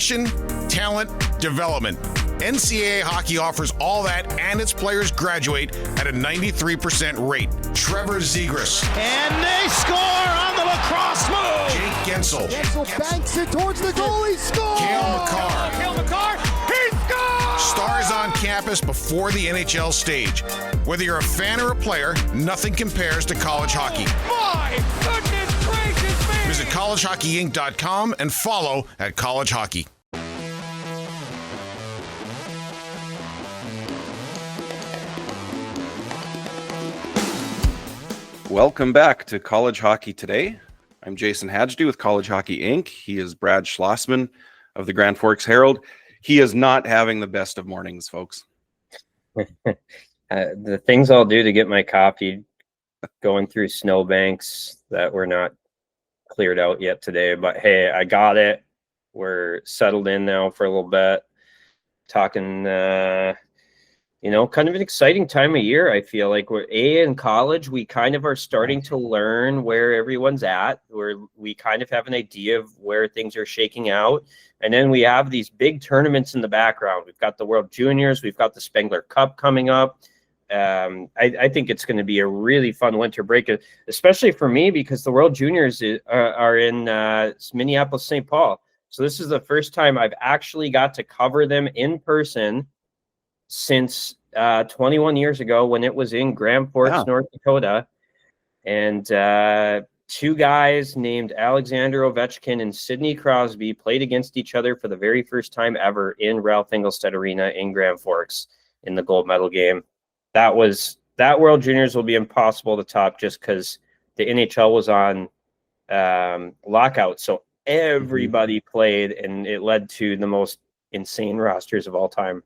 passion, talent, development. NCAA hockey offers all that, and its players graduate at a 93% rate. Trevor Zegras. And they score on the lacrosse move. Jake Gensel. Gensel banks it towards the goal. He scores. Cale Makar. Cale Makar, he scores! Stars on campus before the NHL stage. Whether you're a fan or a player, nothing compares to college hockey. My goodness gracious me! Visit collegehockeyinc.com and follow at College Hockey. Welcome back to College Hockey Today. I'm Jayson Hajdu with College Hockey Inc. He is Brad Schlossman of the Grand Forks Herald. He is not having the best of mornings, folks. The things I'll do to get my coffee, going through snowbanks that were not cleared out yet today. But hey, I got it. We're settled in now for a little bit. Talking, kind of an exciting time of year. I feel like we're in college. We kind of are starting to learn where everyone's at, where we kind of have an idea of where things are shaking out. And then we have these big tournaments in the background. We've got the World Juniors. We've got the Spengler Cup coming up. I think it's going to be a really fun winter break, especially for me, because the World Juniors are in Minneapolis, St. Paul. So this is the first time I've actually got to cover them in person since 21 years ago when it was in Grand Forks, North Dakota. And two guys named Alexander Ovechkin and Sidney Crosby played against each other for the very first time ever in Ralph Engelstad Arena in Grand Forks in the gold medal game. That World Juniors will be impossible to top just because the NHL was on lockout. So everybody played, and it led to the most insane rosters of all time.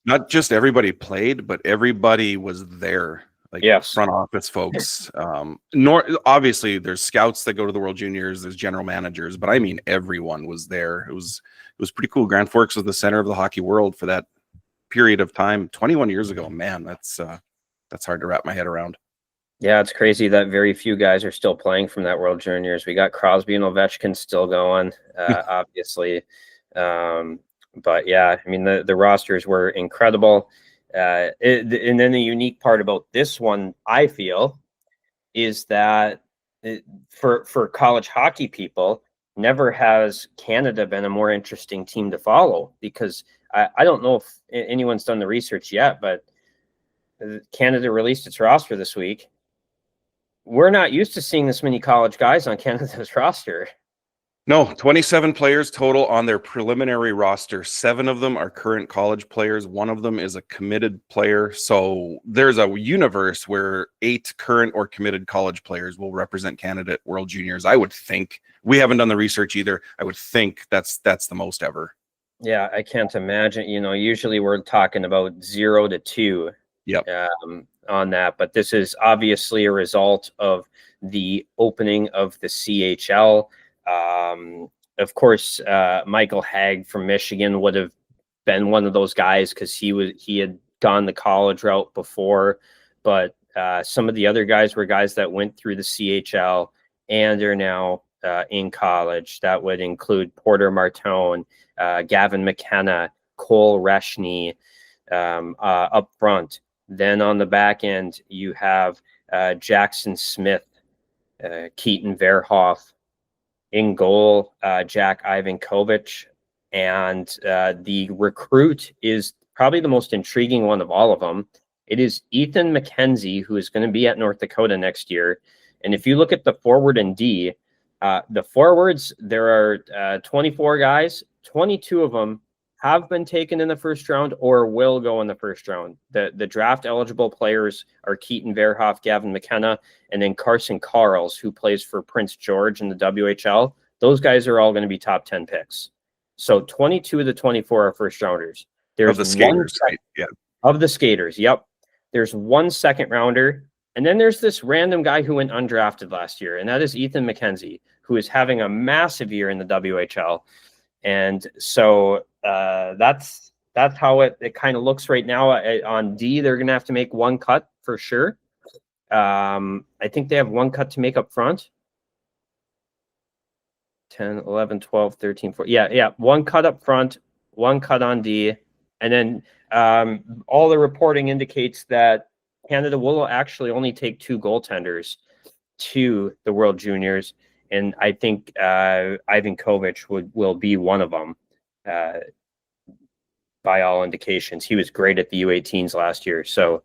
Not just everybody played, but everybody was there. Like yes. Front office folks. Obviously, there's scouts that go to the World Juniors. There's general managers, but I mean, everyone was there. It was pretty cool. Grand Forks was the center of the hockey world for that period of time. 21 years ago, man, that's hard to wrap my head around. Yeah, it's crazy that very few guys are still playing from that World Juniors. We got Crosby and Ovechkin still going, obviously. But yeah, I mean, the rosters were incredible. And then the unique part about this one, I feel, is that for college hockey people, never has Canada been a more interesting team to follow, because I don't know if anyone's done the research yet, but Canada released its roster this week. We're not used to seeing this many college guys on Canada's roster. No, 27 players total on their preliminary roster. 7 of them are current college players. 1 of them is a committed player. So there's a universe where 8 current or committed college players will represent Canada at World Juniors. I would think. We haven't done the research either. I would think that's the most ever. Yeah, I can't imagine. Usually we're talking about 0 to 2 on that. But this is obviously a result of the opening of the CHL. Of course, Michael Haig from Michigan would have been one of those guys because he had gone the college route before, but some of the other guys were guys that went through the CHL and are now in college. That would include Porter Martone, Gavin McKenna, Cole Reshny up front. Then on the back end, you have Jackson Smith, Keaton Verhoff. In goal, Jack Ivankovich, and the recruit is probably the most intriguing one of all of them. It is Ethan McKenzie, who is going to be at North Dakota next year. And if you look at the forward and D, the forwards, there are 24 guys. 22 of them have been taken in the first round or will go in the first round. The draft eligible players are Keaton Verhoff, Gavin McKenna, and then Carson Karls, who plays for Prince George in the WHL. Those guys are all going to be top 10 picks. So 22 of the 24 are first rounders. There's of the skaters, right? Yeah. Of the skaters, yep. There's 1 second rounder. And then there's this random guy who went undrafted last year, and that is Ethan McKenzie, who is having a massive year in the WHL. And so that's how it kind of looks right now. On D, they're going to have to make 1 cut for sure. I think they have 1 cut to make up front. 10, 11, 12, 13, 14. Yeah. One cut up front, one cut on D. And then all the reporting indicates that Canada will actually only take 2 goaltenders to the World Juniors. And I think Ivan Kovic will be one of them by all indications. He was great at the U18s last year. So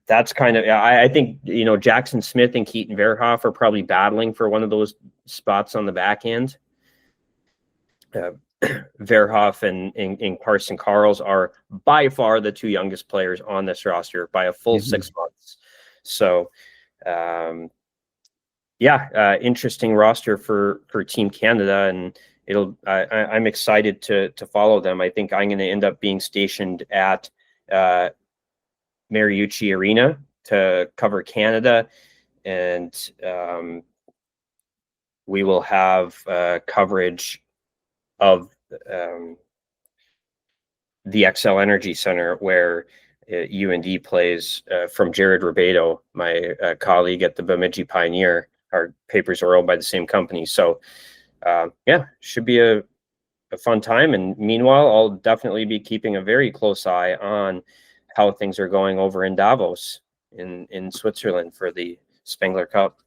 that's kind of, I think, Jackson Smith and Keaton Verhoff are probably battling for one of those spots on the back end. Verhoff and Carson Karls are by far the 2 youngest players on this roster by a full 6 months. So, interesting roster for Team Canada, and I'm excited to follow them. I think I'm going to end up being stationed at Mariucci Arena to cover Canada, and we will have coverage of the XL Energy Center where UND plays from Jared Ribedo, my colleague at the Bemidji Pioneer. Our papers are owned by the same company. So, should be a fun time. And meanwhile, I'll definitely be keeping a very close eye on how things are going over in Davos in Switzerland for the Spengler Cup.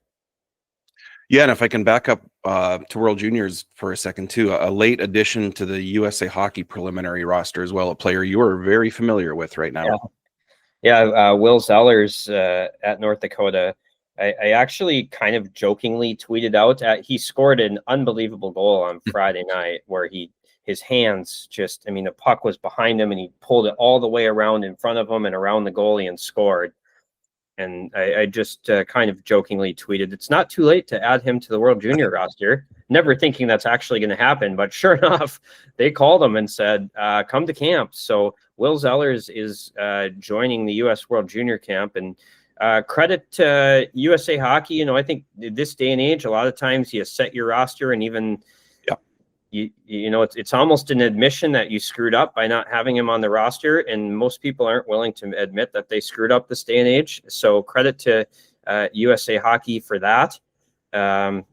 Yeah, and if I can back up to World Juniors for a second too, a late addition to the USA Hockey preliminary roster as well, a player you are very familiar with right now. Yeah, Will Zellers at North Dakota. I actually kind of jokingly tweeted out he scored an unbelievable goal on Friday night where his hands the puck was behind him and he pulled it all the way around in front of him and around the goalie and scored. And I just kind of jokingly tweeted, it's not too late to add him to the World Junior roster, never thinking that's actually going to happen. But sure enough, they called him and said, come to camp. So Will Zellers is joining the U.S. World Junior camp. And credit to USA Hockey. I think this day and age, a lot of times you set your roster and even it's almost an admission that you screwed up by not having him on the roster, and most people aren't willing to admit that they screwed up this day and age. So credit to USA Hockey for that. And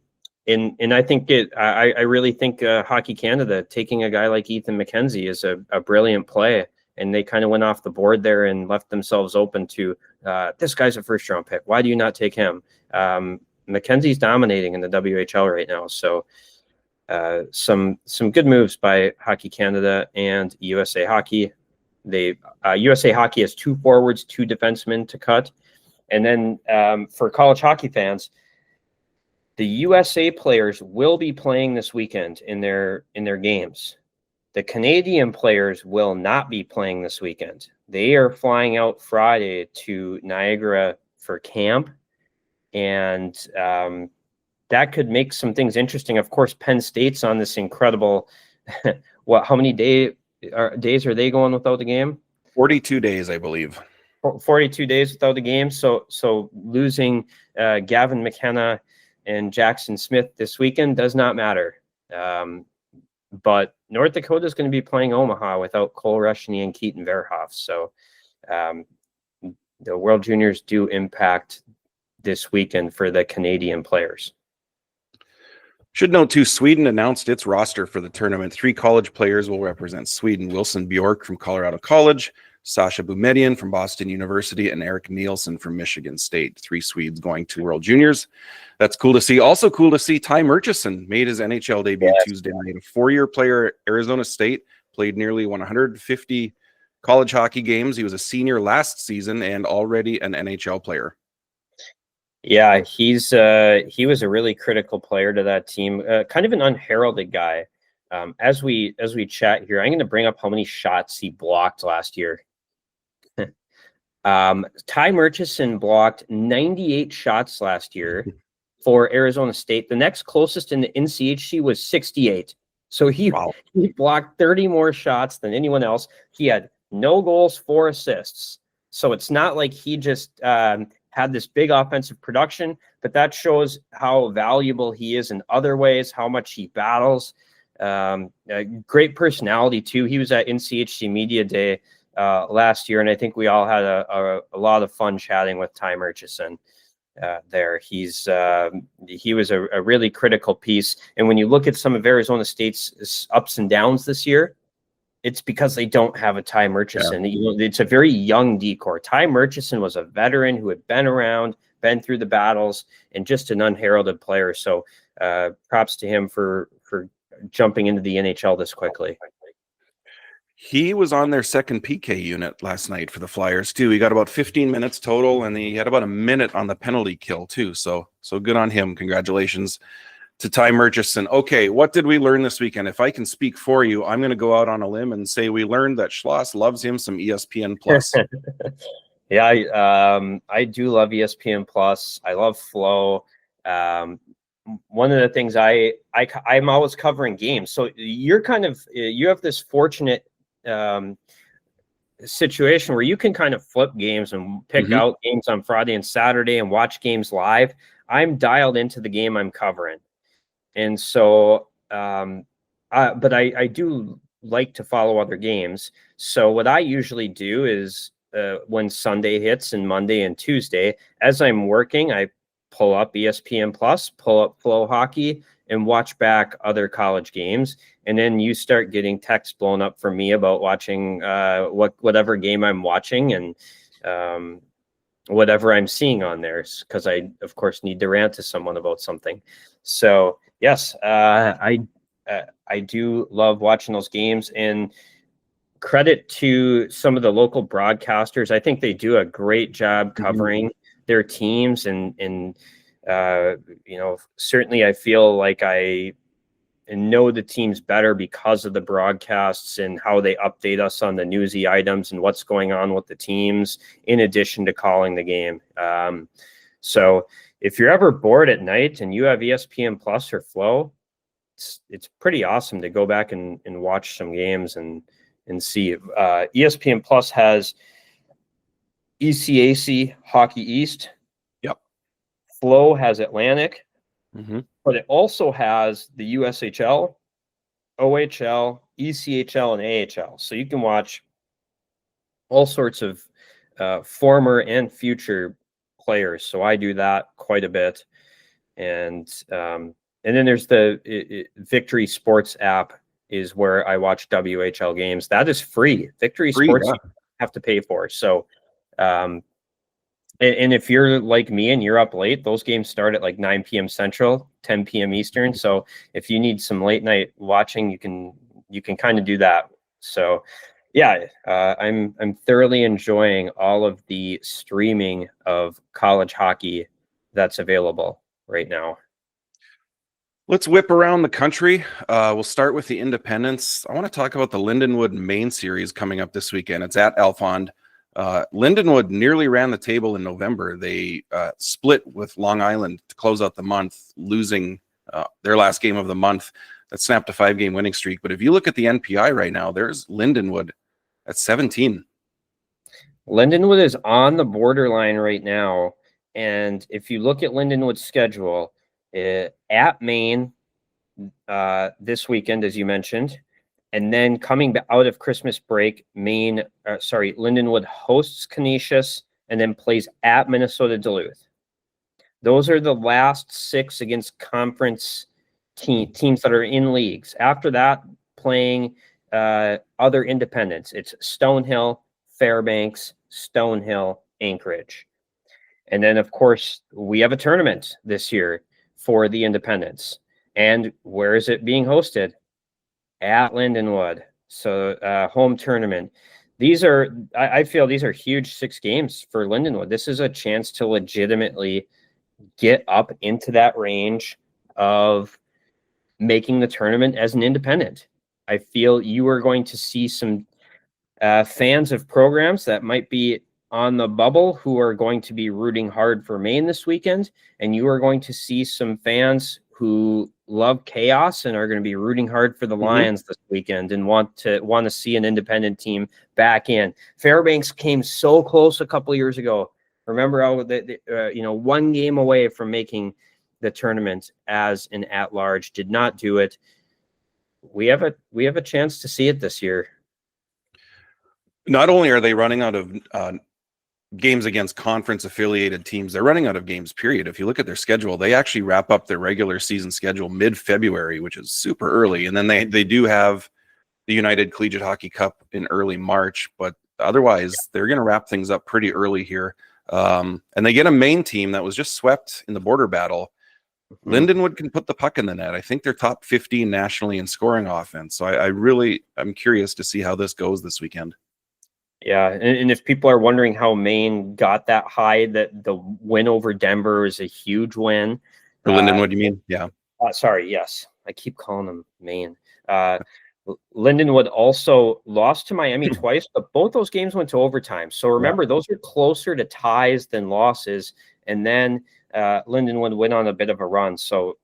I think I really think Hockey Canada taking a guy like Ethan McKenzie is a brilliant play, and they kind of went off the board there and left themselves open to this guy's a first round pick. Why do you not take him? McKenzie's dominating in the WHL right now. So some good moves by Hockey Canada and USA Hockey. USA Hockey has 2 forwards, 2 defensemen to cut. And then for college hockey fans, the USA players will be playing this weekend in their games. The Canadian players will not be playing this weekend. They are flying out Friday to Niagara for camp, and that could make some things interesting. Of course, Penn State's on this incredible, how many days are they going without the game? 42 days, I believe. 42 days without the game. So losing Gavin McKenna and Jackson Smith this weekend does not matter. But North Dakota is going to be playing Omaha without Cole Rushny and Keaton Verhoff. So the World Juniors do impact this weekend for the Canadian players. Should note too, Sweden announced its roster for the tournament. 3 college players will represent Sweden: Wilson Bjork from Colorado College, Sasha Boumedian from Boston University, and Eric Nielsen from Michigan State. 3 Swedes going to World Juniors. That's cool to see. Also cool to see Ty Murchison made his NHL debut Tuesday night. A 4-year player at Arizona State, played nearly 150 college hockey games. He was a senior last season and already an NHL player. Yeah, he was a really critical player to that team. Kind of an unheralded guy. As we chat here, I'm going to bring up how many shots he blocked last year. Ty Murchison blocked 98 shots last year for Arizona State. The next closest in the NCHC was 68. So he blocked 30 more shots than anyone else. He had no goals, 4 assists. So it's not like he just had this big offensive production, but that shows how valuable he is in other ways, how much he battles. Great personality too. He was at NCHC Media Day last year, and I think we all had a lot of fun chatting with Ty Murchison. there. He was a really critical piece. And when you look at some of Arizona State's ups and downs this year, it's because they don't have a Ty Murchison. It's a very young decor. Ty Murchison was a veteran who had been around, been through the battles, and just an unheralded player. So props to him for jumping into the NHL this quickly. He was on their second PK unit last night for the Flyers too. He got about 15 minutes total, and he had about a minute on the penalty kill too. So good on him. Congratulations to Ty Murchison. Okay, what did we learn this weekend? If I can speak for you, I'm going to go out on a limb and say we learned that Schloss loves him some ESPN Plus. Yeah, I do love ESPN Plus. I love Flow. One of the things I'm always covering games. So you have this fortunate situation where you can kind of flip games and pick out games on Friday and Saturday and watch games live. I'm dialed into the game I'm covering. And so, but I do like to follow other games. So what I usually do is when Sunday hits and Monday and Tuesday, as I'm working, I pull up ESPN Plus, pull up Flow Hockey, and watch back other college games. And then you start getting texts blown up from me about watching whatever game I'm watching and whatever I'm seeing on there, because I, of course, need to rant to someone about something. So, yes, I do love watching those games, and credit to some of the local broadcasters. I think they do a great job covering their teams, and certainly I feel like I know the teams better because of the broadcasts and how they update us on the newsy items and what's going on with the teams, in addition to calling the game. So if you're ever bored at night and you have ESPN Plus or Flow, it's pretty awesome to go back and watch some games and see. ESPN Plus has ECAC Hockey East. Yep. Flow has Atlantic, but it also has the USHL, OHL, ECHL, and AHL. So you can watch all sorts of former and future players. So I do that quite a bit. And then there's the Victory Sports app is where I watch WHL games. That is free. Victory Sports you have to pay for. So and if you're like me and you're up late, those games start at like 9 p.m. Central, 10 p.m. Eastern. So if you need some late night watching, you can kind of do that. So yeah, I'm thoroughly enjoying all of the streaming of college hockey that's available right now. Let's whip around the country. We'll start with the independents. I want to talk about the Lindenwood main series coming up this weekend. It's at Alfond. Lindenwood nearly ran the table in November. They split with Long Island to close out the month, losing their last game of the month. That snapped a 5-game winning streak. But if you look at the NPI right now, there's Lindenwood at 17. Lindenwood is on the borderline right now. And if you look at Lindenwood's schedule, at Maine this weekend, as you mentioned, and then coming out of Christmas break, Lindenwood hosts Canisius and then plays at Minnesota Duluth. Those are the last 6 against conference teams that are in leagues. After that, playing other independents. It's Stonehill, Fairbanks, Stonehill, Anchorage. And then, of course, we have a tournament this year for the independents. And where is it being hosted? At Lindenwood. So home tournament. I feel these are huge 6 games for Lindenwood. This is a chance to legitimately get up into that range of making the tournament as an independent. I feel you are going to see some fans of programs that might be on the bubble who are going to be rooting hard for Maine this weekend, and you are going to see some fans who love chaos and are going to be rooting hard for the Lions this weekend and want to see an independent team back in. Fairbanks came so close a couple years ago. Remember how 1 game away from making the tournament as an at-large, did not do it. We have a chance to see it this year. Not only are they running out of games against conference affiliated teams. They're running out of games, period. If you look at their schedule, they actually wrap up their regular season schedule mid-February, which is super early. And then they do have the United Collegiate Hockey Cup in early March, but otherwise they're going to wrap things up pretty early here. And they get a Maine team that was just swept in the border battle. Lindenwood can put the puck in the net. I think they're top 15 nationally in scoring offense. So I'm curious to see how this goes this weekend. Yeah, and if people are wondering how Maine got that high, that the win over Denver is a huge win. For Lindenwood, you mean? Yeah. Sorry, yes. I keep calling them Maine. Lindenwood also lost to Miami twice, but both those games went to overtime. So remember, those are closer to ties than losses. And then Lindenwood went on a bit of a run. So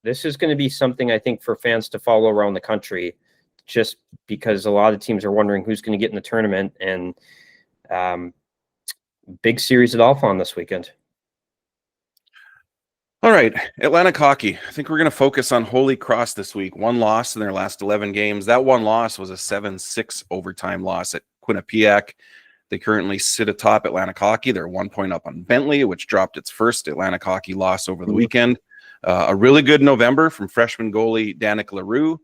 this is going to be something I think for fans to follow around the country, just because a lot of teams are wondering who's going to get in the tournament. And big series at Alphon this weekend. All right, Atlantic hockey. I think we're going to focus on Holy Cross this week. One loss in their last 11 games. That one loss was a 7-6 overtime loss at Quinnipiac. They currently sit atop Atlantic hockey. They're 1 point up on Bentley, which dropped its first Atlantic hockey loss over the weekend. A really good November from freshman goalie Danik Leroux.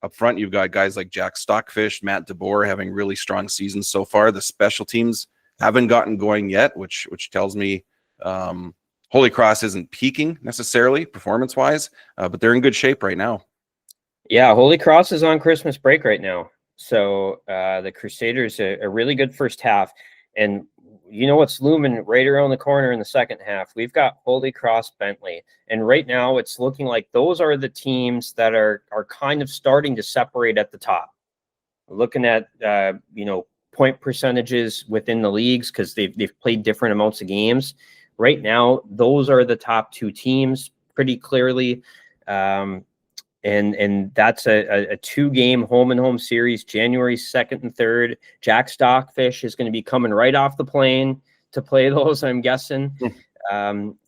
Up front, you've got guys like Jack Stockfish, Matt DeBoer having really strong seasons so far. The special teams haven't gotten going yet, which tells me Holy Cross isn't peaking necessarily performance-wise, but they're in good shape right now. Yeah, Holy Cross is on Christmas break right now. So the Crusaders a really good first half. And you know what's looming right around the corner in the second half? We've got Holy Cross Bentley. And right now it's looking like those are the teams that are kind of starting to separate at the top. Looking at, point percentages within the leagues because they've played different amounts of games. Right now, those are the top two teams pretty clearly. And that's a 2-game home-and-home series, January 2nd and 3rd. Jack Stockfish is going to be coming right off the plane to play those, I'm guessing.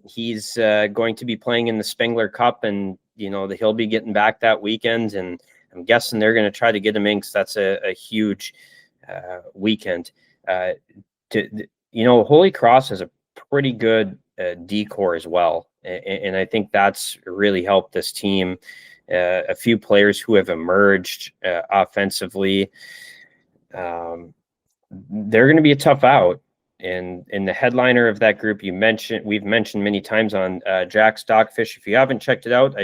He's going to be playing in the Spengler Cup, and, he'll be getting back that weekend. And I'm guessing they're going to try to get him in because that's a huge weekend. Holy Cross is a pretty good decor as well. And I think that's really helped this team. A few players who have emerged offensively. They're going to be a tough out. And the headliner of that group we've mentioned many times on Jack Stockfish. If you haven't checked it out,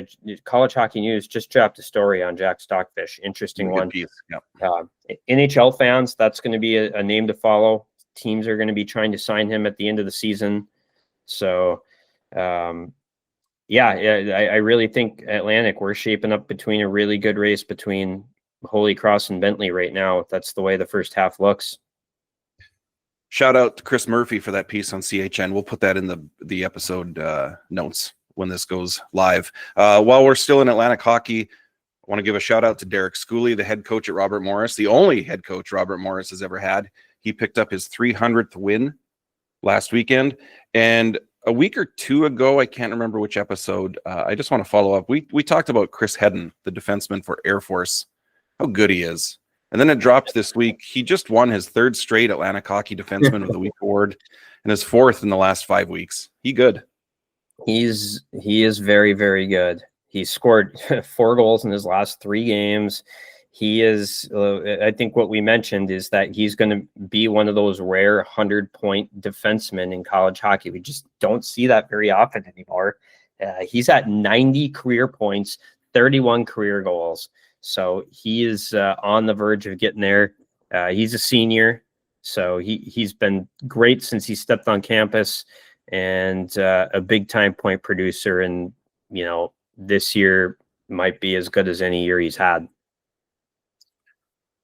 College Hockey News just dropped a story on Jack Stockfish. Interesting one. Yep. NHL fans, that's going to be a name to follow. Teams are going to be trying to sign him at the end of the season. So, I really think Atlantic, we're shaping up between a really good race between Holy Cross and Bentley right now. That's the way the first half looks. Shout out to Chris Murphy for that piece on CHN. We'll put that in the episode notes when this goes live. While we're still in Atlantic hockey, I want to give a shout out to Derek Schooley, the head coach at Robert Morris, the only head coach Robert Morris has ever had. He picked up his 300th win last weekend. And a week or two ago, I can't remember which episode, I just want to follow up. We talked about Chris Hedden, the defenseman for Air Force, how good he is. And then it dropped this week. He just won his 3rd straight Atlantic Hockey Defenseman of the Week award and his 4th in the last 5 weeks. He good. He is very, very good. He scored 4 goals in his last 3 games. He is, I think what we mentioned is that he's going to be one of those rare 100-point defensemen in college hockey. We just don't see that very often anymore. He's at 90 career points, 31 career goals. So he is on the verge of getting there. He's a senior, so he's been great since he stepped on campus, and a big-time point producer. And, this year might be as good as any year he's had.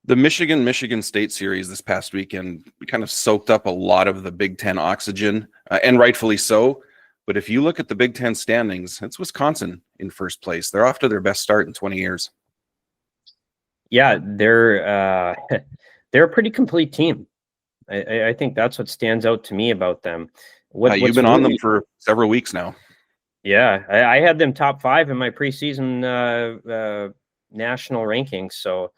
The Michigan State series this past weekend kind of soaked up a lot of the Big Ten oxygen, and rightfully so. But if you look at the Big Ten standings, it's Wisconsin in first place. They're off to their best start in 20 years. Yeah, they're a pretty complete team. I think that's what stands out to me about them. You've been on them for several weeks now. Yeah, I had them top 5 in my preseason national rankings. So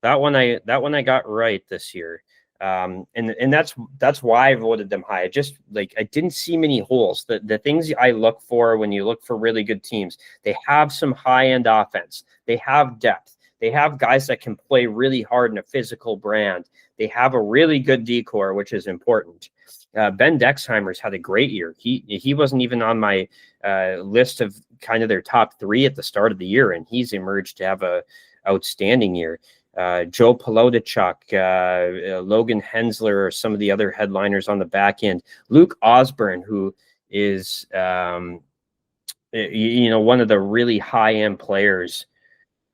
that one I got right this year. And that's why I voted them high. I didn't see many holes. The things I look for when you look for really good teams, they have some high-end offense. They have depth. They have guys that can play really hard in a physical brand. They have a really good decor, which is important. Ben Dexheimer's had a great year. He wasn't even on my list of kind of their top 3 at the start of the year, and he's emerged to have a outstanding year. Joe Polodichuk, Logan Hensler, or some of the other headliners on the back end. Luke Osborne, who is one of the really high-end players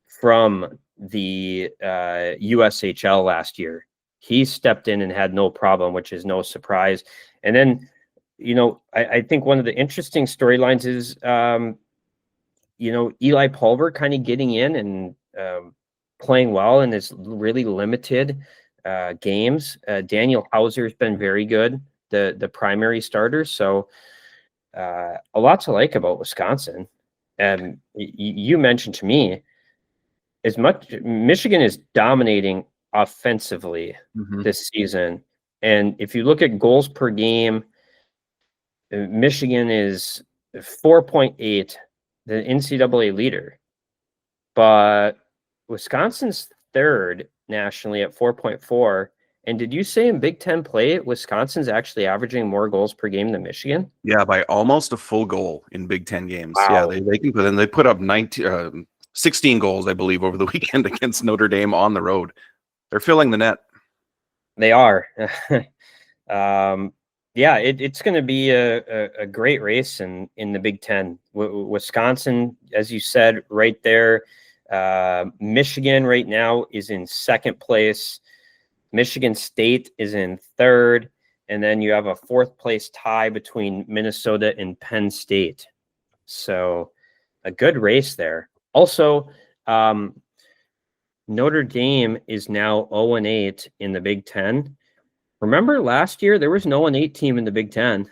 from the USHL last year. He stepped in and had no problem, which is no surprise. And then, I think one of the interesting storylines is, Eli Pulver kind of getting in and playing well in his really limited games. Daniel Hauser has been very good, the primary starter. So a lot to like about Wisconsin. And you mentioned to me, as much Michigan is dominating offensively this season. And if you look at goals per game, Michigan is 4.8, the NCAA leader. But Wisconsin's third nationally at 4.4. And did you say in Big Ten play, Wisconsin's actually averaging more goals per game than Michigan? Yeah, by almost a full goal in Big Ten games. Wow. Yeah, they can put in. They put up 16 goals, I believe, over the weekend against Notre Dame on the road. They're filling the net. They are. It's going to be a great race in the Big Ten. Wisconsin, as you said, right there. Michigan right now is in second place. Michigan State is in third. And then you have a fourth place tie between Minnesota and Penn State. So a good race there. Also, Notre Dame is now 0-8 in the Big Ten. Remember last year, there was an 0-8 team in the Big Ten.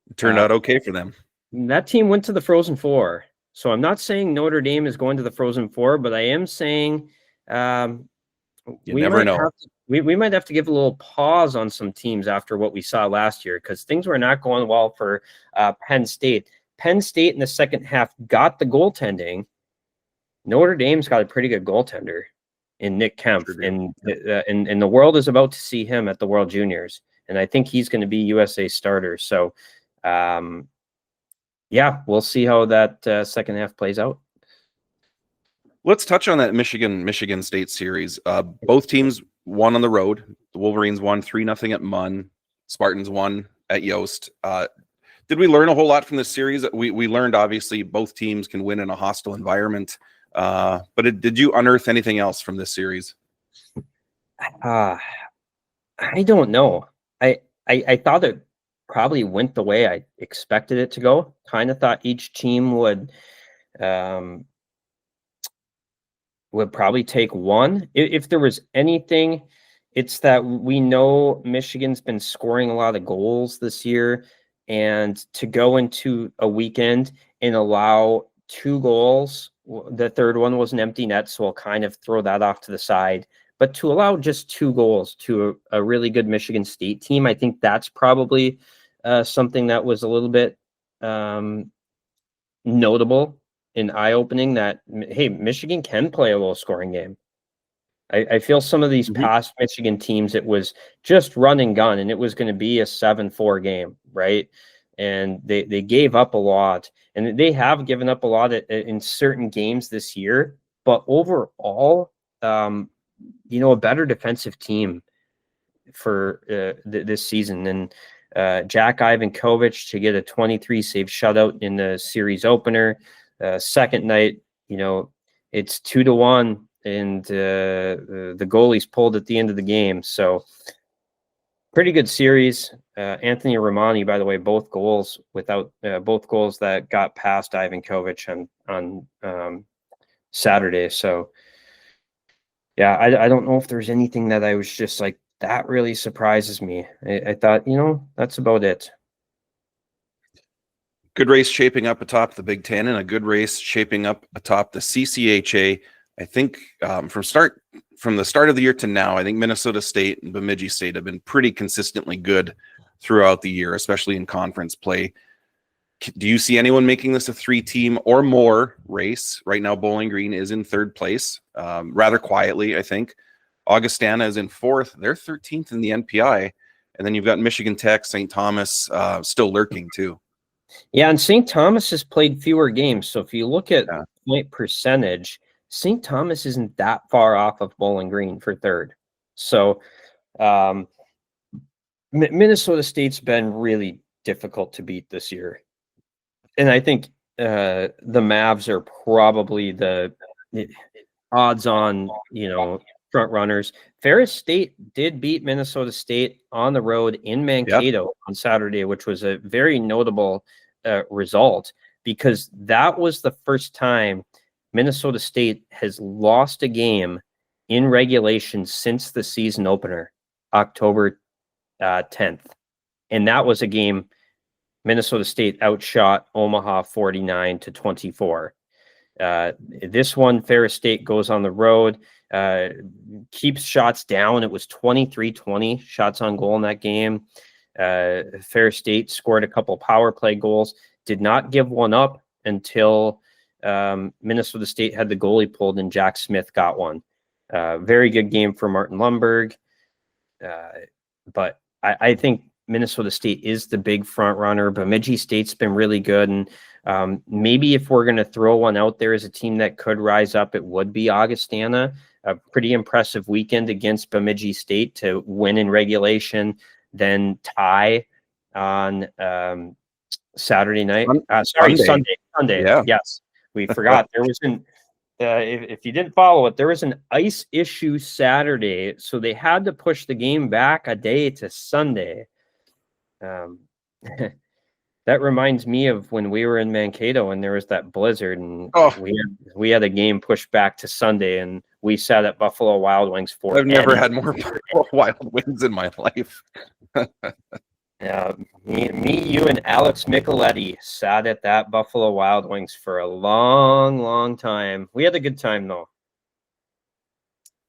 It turned out okay for them. That team went to the Frozen Four. So I'm not saying Notre Dame is going to the Frozen Four, but I am saying we never know. We might have to give a little pause on some teams after what we saw last year, because things were not going well for Penn State. Penn State in the second half got the goaltending. Notre Dame's got a pretty good goaltender in Nick Kemp, and the world is about to see him at the World Juniors, and I think he's going to be USA starter. So, we'll see how that second half plays out. Let's touch on that Michigan State series. Both teams won on the road. The Wolverines won 3-0 at Munn. Spartans won at Yost. Did we learn a whole lot from this series? We learned, obviously, both teams can win in a hostile environment. But did you unearth anything else from this series? I don't know. I thought it probably went the way I expected it to go. Kind of thought each team would probably take one. If there was anything, it's that we know Michigan's been scoring a lot of goals this year, and to go into a weekend and allow 2 goals, the third one was an empty net, so I'll kind of throw that off to the side. But to allow just 2 goals to a really good Michigan State team, I think that's probably something that was a little bit notable and eye-opening, that, hey, Michigan can play a low-scoring game. I feel some of these past Michigan teams, it was just run and gun, and it was going to be a 7-4 game, right? And they gave up a lot, and they have given up a lot in certain games this year. But overall, a better defensive team for this season. And Jack Ivankovich to get a 23-save shutout in the series opener. Second night, it's 2-1, and the goalies pulled at the end of the game. So pretty good series. Anthony Romani, by the way, both goals that got past Ivankovich on Saturday. So yeah, I don't know if there's anything that I was just like, that really surprises me. I thought, that's about it. Good race shaping up atop the Big Ten, and a good race shaping up atop the CCHA. I think from the start of the year to now, I think Minnesota State and Bemidji State have been pretty consistently good throughout the year, especially in conference play. Do you see anyone making this a 3-team or more race? Right now, Bowling Green is in 3rd place, rather quietly, I think. Augustana is in 4th. They're 13th in the NPI. And then you've got Michigan Tech, St. Thomas still lurking too. Yeah, and St. Thomas has played fewer games. So if you look at point percentage, St. Thomas isn't that far off of Bowling Green for 3rd. So Minnesota State's been really difficult to beat this year. And I think the Mavs are probably the odds on, front runners. Ferris State did beat Minnesota State on the road in Mankato on Saturday, which was a very notable result, because that was the first time Minnesota State has lost a game in regulation since the season opener, October 10th. And that was a game Minnesota State outshot Omaha 49-24. This one, Ferris State goes on the road, keeps shots down. It was 23-20 shots on goal in that game. Ferris State scored a couple power play goals, did not give one up until Minnesota State had the goalie pulled and Jack Smith got one. Very good game for Martin Lundberg. But I think Minnesota State is the big front runner. Bemidji State's been really good. And maybe if we're going to throw one out there as a team that could rise up, it would be Augustana. A pretty impressive weekend against Bemidji State to win in regulation, then tie on Saturday night. Sunday. Yeah. Yes, we forgot. There was if you didn't follow it, there was an ice issue Saturday, so they had to push the game back a day to Sunday. That reminds me of when we were in Mankato and there was that blizzard, and we had a game pushed back to Sunday, and we sat at Buffalo Wild Wings for. I've never had more Wild Wings in my life. Me, you, and Alex Micheletti sat at that Buffalo Wild Wings for a long, long time. We had a good time, though.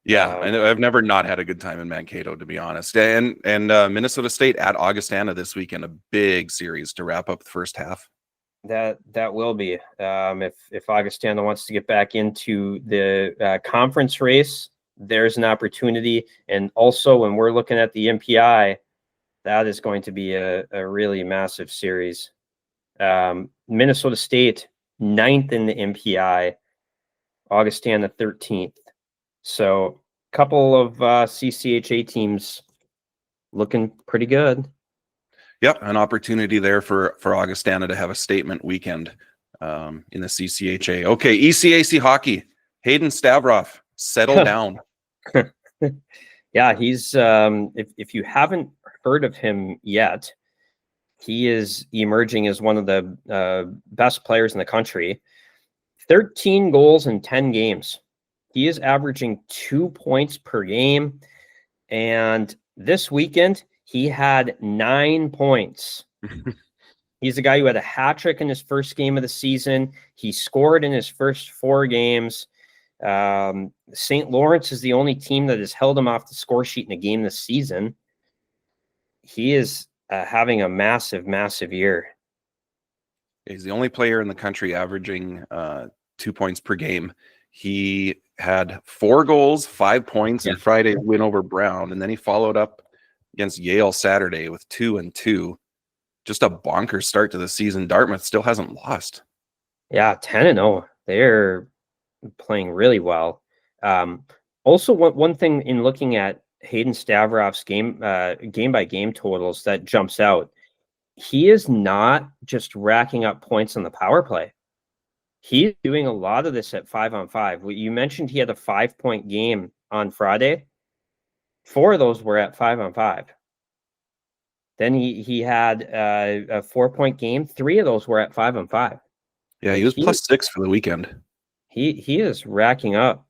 Yeah, I've never not had a good time in Mankato, to be honest. And Minnesota State at Augustana this weekend, a big series to wrap up the first half. That will be. If Augustana wants to get back into the conference race, there's an opportunity. And also, when we're looking at the MPI, that is going to be a really massive series. Minnesota State, 9th in the MPI, Augustana 13th. So a couple of CCHA teams looking pretty good. Yep, an opportunity there for Augustana to have a statement weekend in the CCHA. Okay, ECAC hockey. Hayden Stavroff, settle down. Yeah, he's if you haven't heard of him yet, he is emerging as one of the best players in the country. 13 goals in 10 games. He is averaging 2 points per game. And this weekend, he had 9 points. He's a guy who had a hat trick in his first game of the season. He scored in his first 4 games. St. Lawrence is the only team that has held him off the score sheet in a game this season. He is having a massive, massive year. He's the only player in the country averaging 2 points per game. He had 4 goals, 5 points in Friday's win over Brown, and then he followed up against Yale Saturday with 2 and 2. Just a bonkers start to the season. Dartmouth still hasn't lost. Yeah, 10-0. They're playing really well. Also, one thing in looking at Hayden Stavroff's game by game totals that jumps out, he is not just racking up points on the power play. He's doing a lot of this at 5-on-5. You mentioned he had a 5-point game on Friday. 4 of those were at 5-on-5. Then he had a 4-point game. 3 of those were at 5-on-5. Yeah, he was +6 for the weekend. He is racking up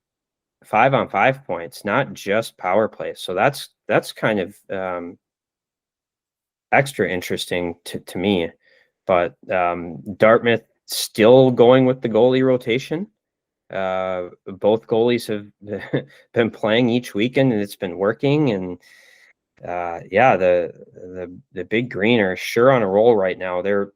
5-on-5 points, not just power play. So that's kind of extra interesting to me. But Dartmouth still going with the goalie rotation. Both goalies have been playing each weekend, and it's been working. And the Big Green are sure on a roll right now. They're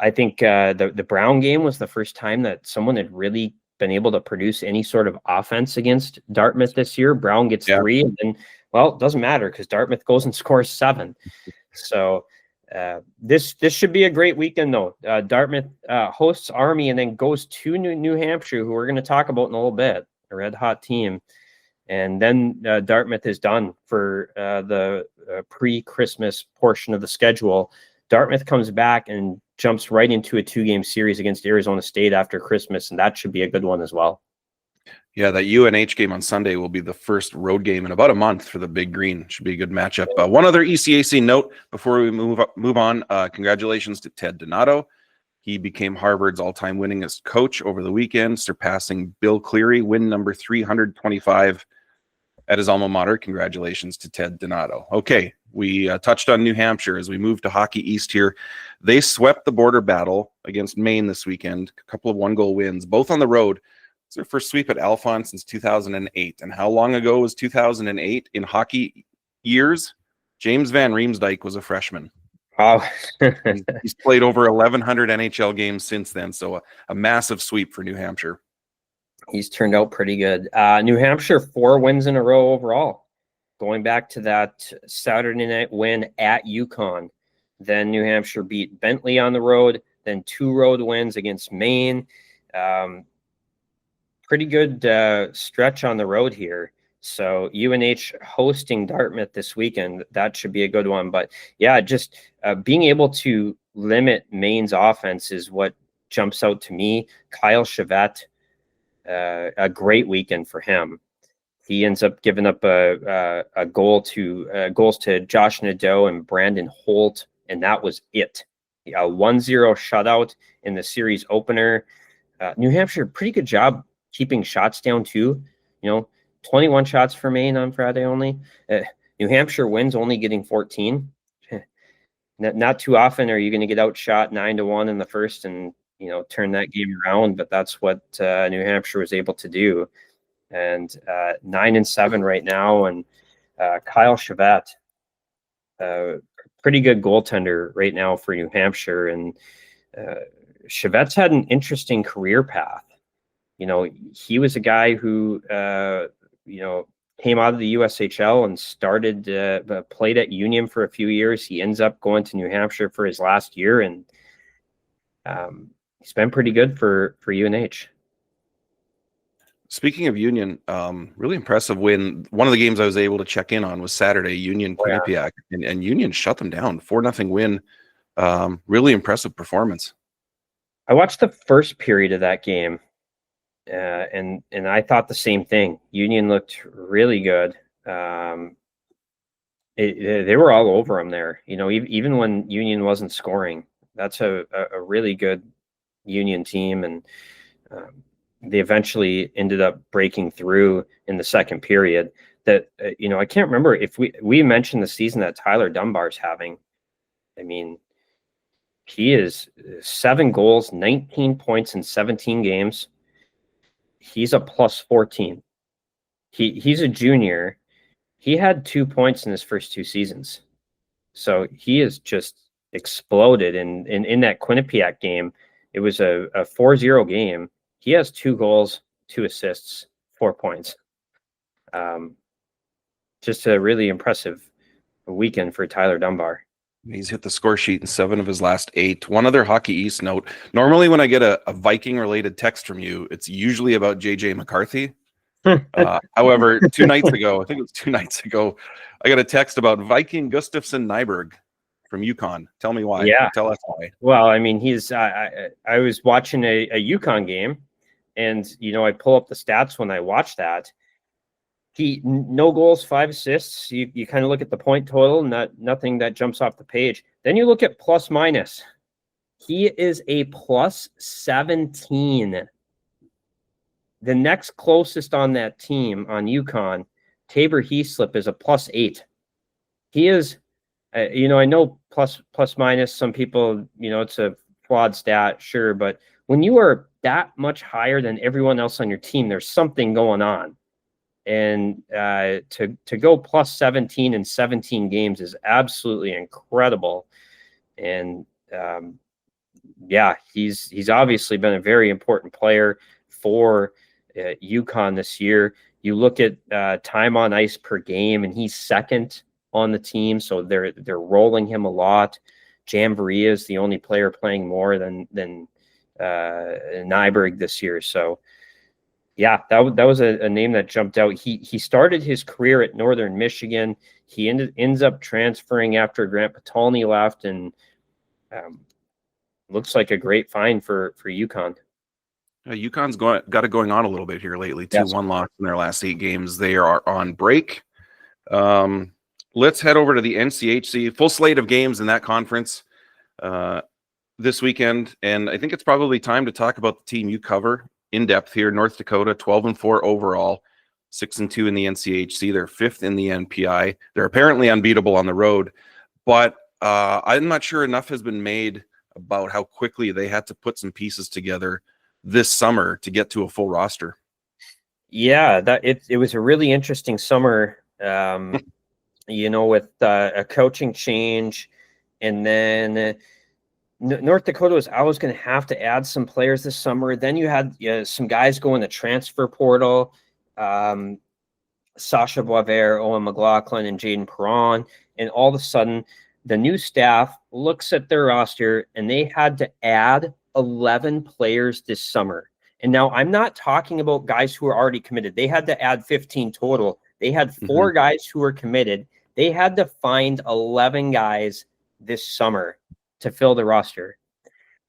I think the Brown game was the first time that someone had really been able to produce any sort of offense against Dartmouth this year. Brown gets 3, and then, well, it doesn't matter because Dartmouth goes and scores 7. So this should be a great weekend, though. Dartmouth hosts Army and then goes to New Hampshire, who we're going to talk about in a little bit, a red-hot team. And then Dartmouth is done for the pre-Christmas portion of the schedule. Dartmouth comes back and jumps right into a 2-game series against Arizona State after Christmas, and that should be a good one as well. Yeah, that UNH game on Sunday will be the first road game in about a month for the Big Green. Should be a good matchup. One other ECAC note before we move on. Congratulations to Ted Donato. He became Harvard's all-time winningest coach over the weekend, surpassing Bill Cleary, win number 325 at his alma mater. Congratulations to Ted Donato. Okay, we touched on New Hampshire as we move to Hockey East here. They swept the border battle against Maine this weekend, a couple of 1-goal wins, both on the road. It's their first sweep at Alphon since 2008. And how long ago was 2008 in hockey years? James Van Riemsdyk was a freshman. Wow. He's played over 1,100 NHL games since then, so a massive sweep for New Hampshire. He's turned out pretty good. New Hampshire, 4 wins in a row overall. Going back to that Saturday night win at UConn. Then New Hampshire beat Bentley on the road. Then 2 road wins against Maine. Pretty good stretch on the road here. So UNH hosting Dartmouth this weekend, that should be a good one. But yeah, just being able to limit Maine's offense is what jumps out to me. Kyle Chevette, a great weekend for him. He ends up giving up a goals to Josh Nadeau and Brandon Holt, and that was it. A 1-0 shutout in the series opener. New Hampshire, pretty good job keeping shots down too. 21 shots for Maine on Friday only. New Hampshire wins only getting 14. Not too often are you going to get outshot 9-1 in the first and turn that game around, but that's what New Hampshire was able to do. And 9-7 right now, and Kyle Chevette, pretty good goaltender right now for New Hampshire. And Chevette's had an interesting career path. He was a guy who came out of the USHL and started played at Union for a few years. He ends up going to New Hampshire for his last year, and he's been pretty good for UNH. Speaking of Union, really impressive win. One of the games I was able to check in on was Saturday, Union Quinnipiac, and Union shut them down. 4-0 win. Really impressive performance. I watched the first period of that game, and I thought the same thing. Union looked really good. They were all over them there. Even when Union wasn't scoring, that's a really good Union team, and they eventually ended up breaking through in the second period. That I can't remember if we mentioned the season that Tyler Dunbar's having. I mean, he is 7 goals, 19 points in 17 games. He's a plus 14. He's a junior. He had 2 points in his first 2 seasons. So he is just exploded. And in that Quinnipiac game, it was a 4-0 game. He has 2 goals, 2 assists, 4 points. Just a really impressive weekend for Tyler Dunbar. He's hit the score sheet in 7 of his last 8. One other Hockey East note. Normally when I get a Viking-related text from you, it's usually about JJ McCarthy. However, 2 nights ago, I think it was 2 nights ago, I got a text about Viking Gustafsson Nyberg from UConn. Tell me why. Yeah. Tell us why. Well, I mean, he's I was watching a UConn game, and I pull up the stats when I watch that. He no goals, 5 assists. You kind of look at the point total, nothing that jumps off the page. Then you look at plus minus. He is a plus 17. The next closest on that team on UConn, Tabor Heaslip, is a plus 8. He is, I know plus minus. Some people, it's a flawed stat, sure, but when you are that much higher than everyone else on your team, there's something going on. And to go plus 17 in 17 games is absolutely incredible. And yeah, he's obviously been a very important player for UConn this year. You look at time on ice per game, and he's second on the team, so they're rolling him a lot. Jamboree is the only player playing more than Nyberg this year. So yeah, that was a name that jumped out. He started his career at Northern Michigan. He ends up transferring after Grant Patalny left, and looks like a great find for UConn. UConn's got it going on a little bit here lately. 2-1 loss in their last 8 games. They are on break. Let's head over to the NCHC. Full slate of games in that conference this weekend, and I think it's probably time to talk about the team you cover in depth here. North Dakota, 12-4 overall, 6-2 in the NCHC. They're 5th in the NPI. They're apparently unbeatable on the road, but I'm not sure enough has been made about how quickly they had to put some pieces together this summer to get to a full roster. Yeah, it was a really interesting summer, with a coaching change, and then North Dakota was always going to have to add some players this summer. Then you had some guys go in the transfer portal, Sasha Boisvert, Owen McLaughlin, and Jaden Perron, and all of a sudden the new staff looks at their roster and they had to add 11 players this summer. And now I'm not talking about guys who are already committed. They had to add 15 total. They had 4 guys who were committed. They had to find 11 guys this summer to fill the roster.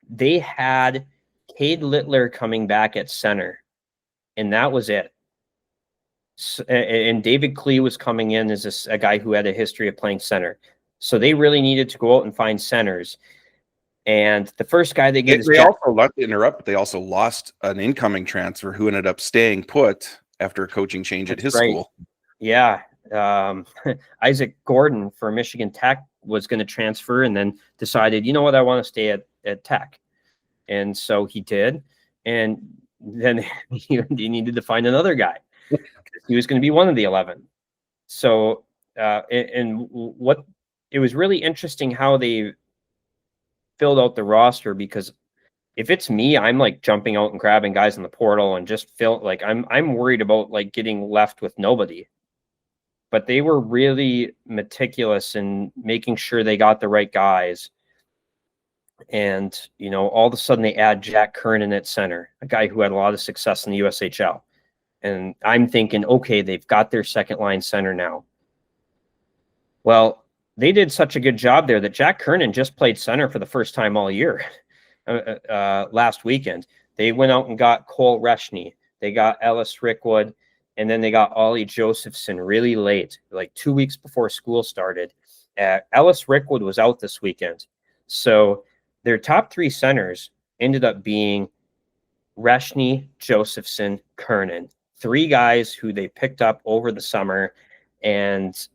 They had Cade Littler coming back at center, and that was it. And David Klee was coming in as a guy who had a history of playing center. So they really needed to go out and find centers. And the first guy they get they also lost an incoming transfer who ended up staying put after a coaching change at his school. Yeah. Isaac Gordon for Michigan Tech was going to transfer and then decided, you know what, I want to stay at Tech. And so he did. And then he needed to find another guy. He was going to be one of the 11. So, it was really interesting how they filled out the roster, because if it's me, I'm like jumping out and grabbing guys in the portal and just I'm worried about like getting left with nobody. But they were really meticulous in making sure they got the right guys. And, all of a sudden they add Jack Kernan at center, a guy who had a lot of success in the USHL. And I'm thinking, okay, they've got their second line center now. Well, they did such a good job there that Jack Kernan just played center for the first time all year last weekend. They went out and got Cole Reshny. They got Ellis Rickwood, and then they got Ollie Josephson really late, like 2 weeks before school started. Ellis Rickwood was out this weekend. So their top 3 centers ended up being Reshny, Josephson, Kernan. 3 guys who they picked up over the summer, and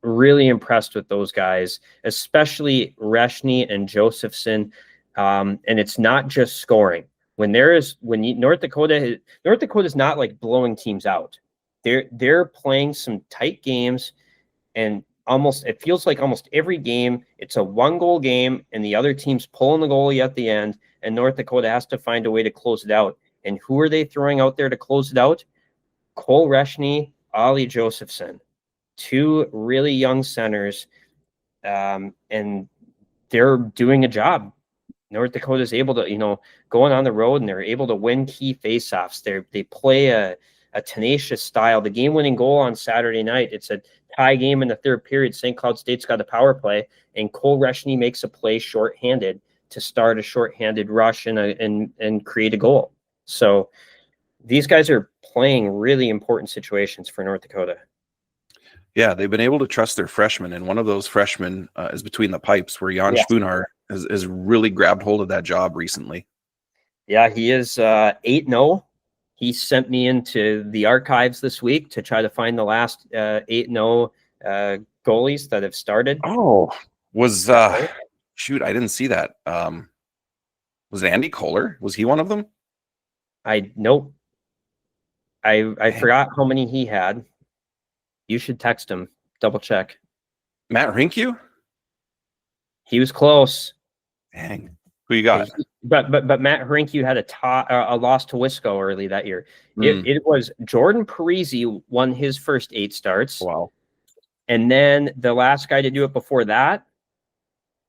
really impressed with those guys, especially Reshny and Josephson. And it's not just scoring. North Dakota is not like blowing teams out. They're playing some tight games, and it feels like almost every game it's a 1-goal game, and the other team's pulling the goalie at the end, and North Dakota has to find a way to close it out. And who are they throwing out there to close it out? Cole Reshny, Ollie Josephson. 2 really young centers, and they're doing a job. North Dakota is able to, going on the road, and they're able to win key faceoffs. They play a tenacious style. The game-winning goal on Saturday night, it's a tie game in the 3rd period. St. Cloud State's got a power play, and Cole Reshny makes a play shorthanded to start a shorthanded rush and create a goal. So these guys are playing really important situations for North Dakota. Yeah, they've been able to trust their freshmen, and one of those freshmen is between the pipes, where Jan Spunar has really grabbed hold of that job recently. Yeah, he is 8-0. He sent me into the archives this week to try to find the last 8-0 goalies that have started. Oh, shoot, I didn't see that. Was it Andy Kohler? Was he one of them? Nope. I forgot how many he had. You should text him. Double check. Matt Rinkew? He was close. Dang. Who you got? But Matt Rinkew had a loss to Wisco early that year. It was Jordan Parisi won his first 8 starts. Wow. And then the last guy to do it before that,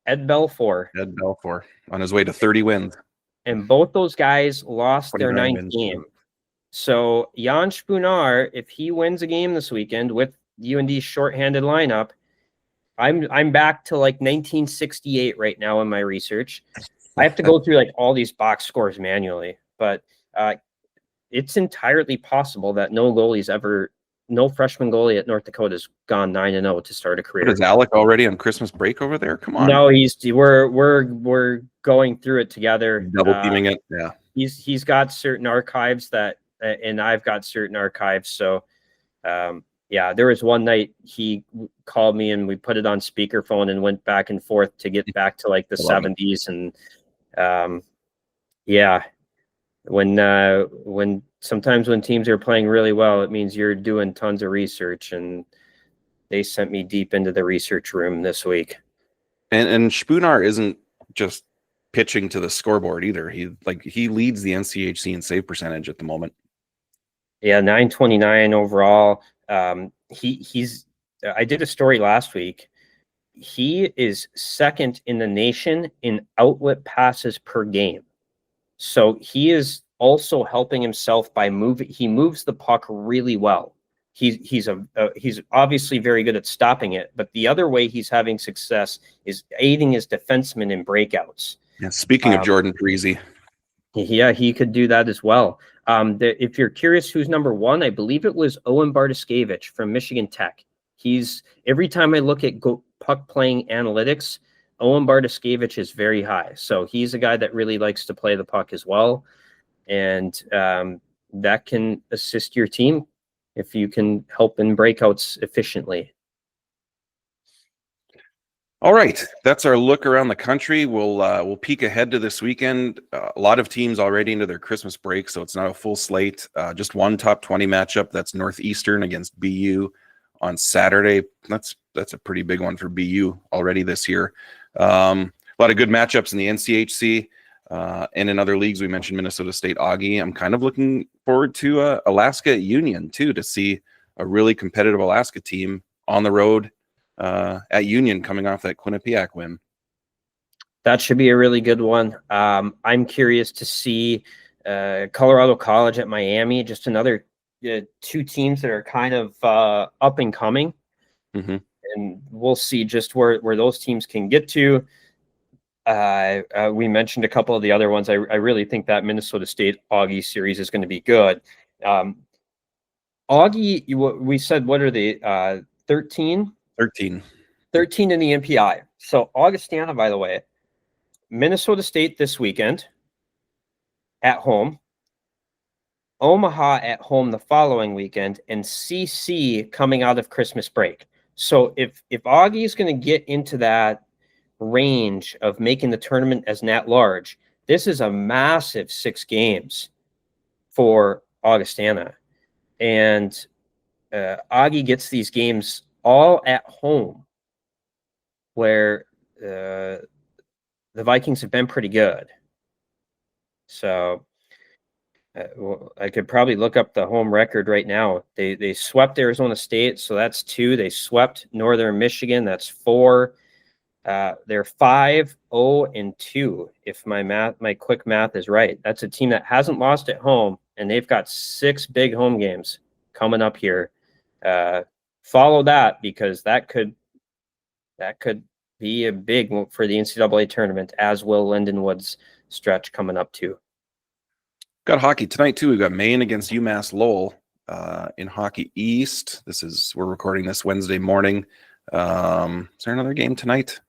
Ed Belfour. Ed Belfour on his way to 30 wins. And both those guys lost their 9th game. So Jan Spunar, if he wins a game this weekend with UND's shorthanded lineup, I'm back to like 1968 right now in my research. I have to go through like all these box scores manually, but it's entirely possible that no freshman goalie at North Dakota has gone 9-0 to start a career. Is Alec already on Christmas break over there? Come on. No, we're going through it together. Double teaming it. Yeah. He's got certain archives and I've got certain archives. So, there was one night he called me and we put it on speakerphone and went back and forth to get back to like the 70s. And when sometimes when teams are playing really well, it means you're doing tons of research, and they sent me deep into the research room this week. And Spunar isn't just pitching to the scoreboard either. He leads the NCHC in save percentage at the moment. Yeah, 929 overall. He's I did a story last week. He is second in the nation in outlet passes per game. So he is also helping himself by moving. He moves the puck really well. He's obviously very good at stopping it, but the other way he's having success is aiding his defensemen in breakouts. Yeah, speaking of Jordan Parisi. Yeah, he could do that as well. If you're curious who's number 1, I believe it was Owen Bartoszkiewicz from Michigan Tech. Every time I look at puck playing analytics, Owen Bartoszkiewicz is very high. So he's a guy that really likes to play the puck as well. And that can assist your team if you can help in breakouts efficiently. All right, that's our look around the country. We'll peek ahead to this weekend. A lot of teams already into their Christmas break, so it's not a full slate. Just one top 20 matchup. That's Northeastern against BU on Saturday. That's a pretty big one for BU already this year. A lot of good matchups in the NCHC and in other leagues. We mentioned Minnesota State Augie. I'm kind of looking forward to Alaska at Union too, to see a really competitive Alaska team on the road at Union coming off that Quinnipiac win. That should be a really good one. I'm curious to see Colorado College at Miami, just another 2 teams that are kind of up and coming. Mm-hmm. And we'll see just where those teams can get to. We mentioned a couple of the other ones. I really think that Minnesota State Augie series is going to be good. Augie, we said, what are they? 13? 13 in the MPI. So Augustana, by the way, Minnesota State this weekend at home, Omaha at home the following weekend, and CC coming out of Christmas break. So if Augie is going to get into that range of making the tournament as an at-large, this is a massive 6 games for Augustana. And Augie gets these games all at home, where the Vikings have been pretty good. So I could probably look up the home record right now. They swept Arizona State, so that's 2. They swept Northern Michigan, that's 4. They're 5-0-2. If my quick math is right, that's a team that hasn't lost at home, and they've got 6 big home games coming up here. Follow that, because that could be a big one for the NCAA tournament, as will Lindenwood's stretch coming up too. Got hockey tonight too. We've got Maine against UMass Lowell in Hockey East. We're recording this Wednesday morning. Is there another game tonight?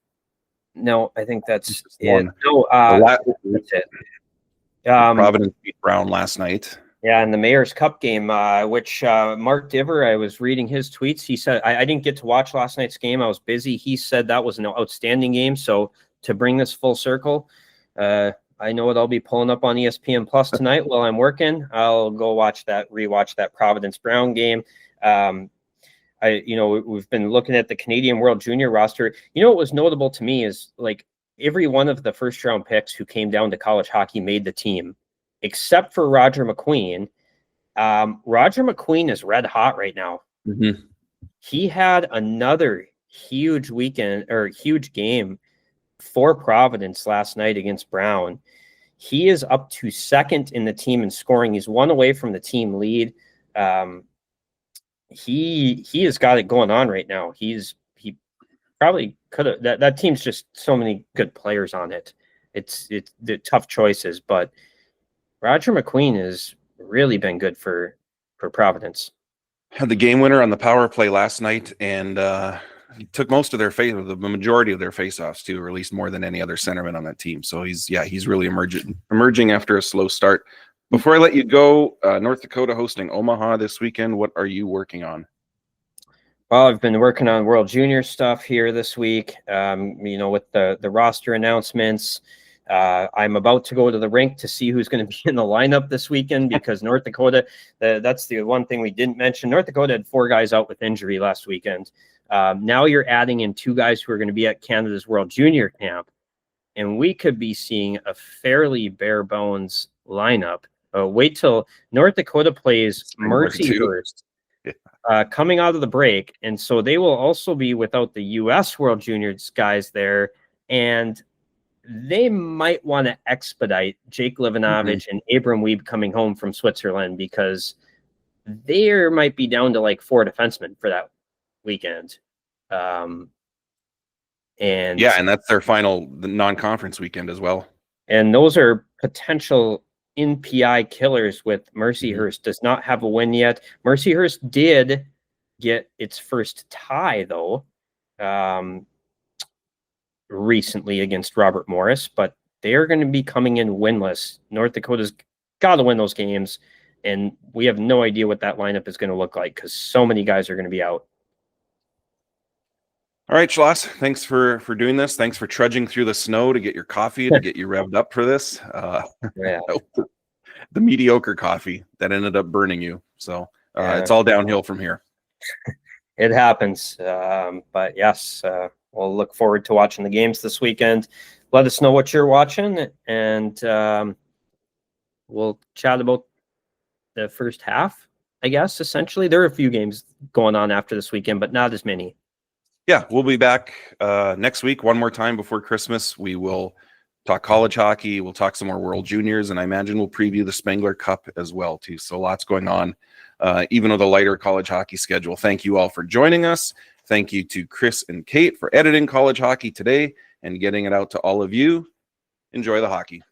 No, I think that's it. No, that's it. Providence beat Brown last night. Yeah, and the Mayor's Cup game, which Mark Diver, I was reading his tweets. He said, I didn't get to watch last night's game. I was busy. He said that was an outstanding game. So to bring this full circle, I know what I'll be pulling up on ESPN Plus tonight while I'm working. I'll go rewatch that Providence Brown game. We've been looking at the Canadian World Junior roster. What was notable to me is like every one of the first round picks who came down to college hockey made the team, except for Roger McQueen. Roger McQueen is red hot right now. Mm-hmm. He had another huge game for Providence last night against Brown. He is up to second in the team in scoring. He's one away from the team lead. He has got it going on right now. He probably could have that team's just so many good players on it. It's the tough choices, but Roger McQueen has really been good for Providence. Had the game winner on the power play last night, and he took the majority of their faceoffs too, or at least more than any other centerman on that team. So he's really emerging after a slow start. Before I let you go, North Dakota hosting Omaha this weekend. What are you working on? Well, I've been working on World Junior stuff here this week. With the roster announcements. I'm about to go to the rink to see who's going to be in the lineup this weekend because North Dakota, that's the one thing we didn't mention. North Dakota had 4 guys out with injury last weekend. Now you're adding in 2 guys who are going to be at Canada's World Junior Camp, and we could be seeing a fairly bare bones lineup. Wait till North Dakota plays Mercyhurst coming out of the break, and so they will also be without the U.S. World Juniors guys there, and they might want to expedite Jake Livanovich and Abram Wiebe coming home from Switzerland because there might be down to like 4 defensemen for that weekend. And that's their final non-conference weekend as well. And those are potential NPI killers with Mercyhurst. Does not have a win yet. Mercyhurst did get its first tie though. Recently against Robert Morris, but they are going to be coming in winless. North Dakota's got to win those games, and we have no idea what that lineup is going to look like because so many guys are going to be out. All right, Schloss, thanks for doing this. Thanks for trudging through the snow to get your coffee, to get you revved up for this. Yeah. The mediocre coffee that ended up burning you. So it's all downhill from here. It happens. But yes, we'll look forward to watching the games this weekend. Let us know what you're watching, and we'll chat about the first half, I guess, essentially. There are a few games going on after this weekend, but not as many. Yeah, we'll be back next week one more time before Christmas. We will talk college hockey. We'll talk some more World Juniors, and I imagine we'll preview the Spengler Cup as well, too. So lots going on, even with a lighter college hockey schedule. Thank you all for joining us. Thank you to Chris and Kate for editing college hockey today and getting it out to all of you. Enjoy the hockey.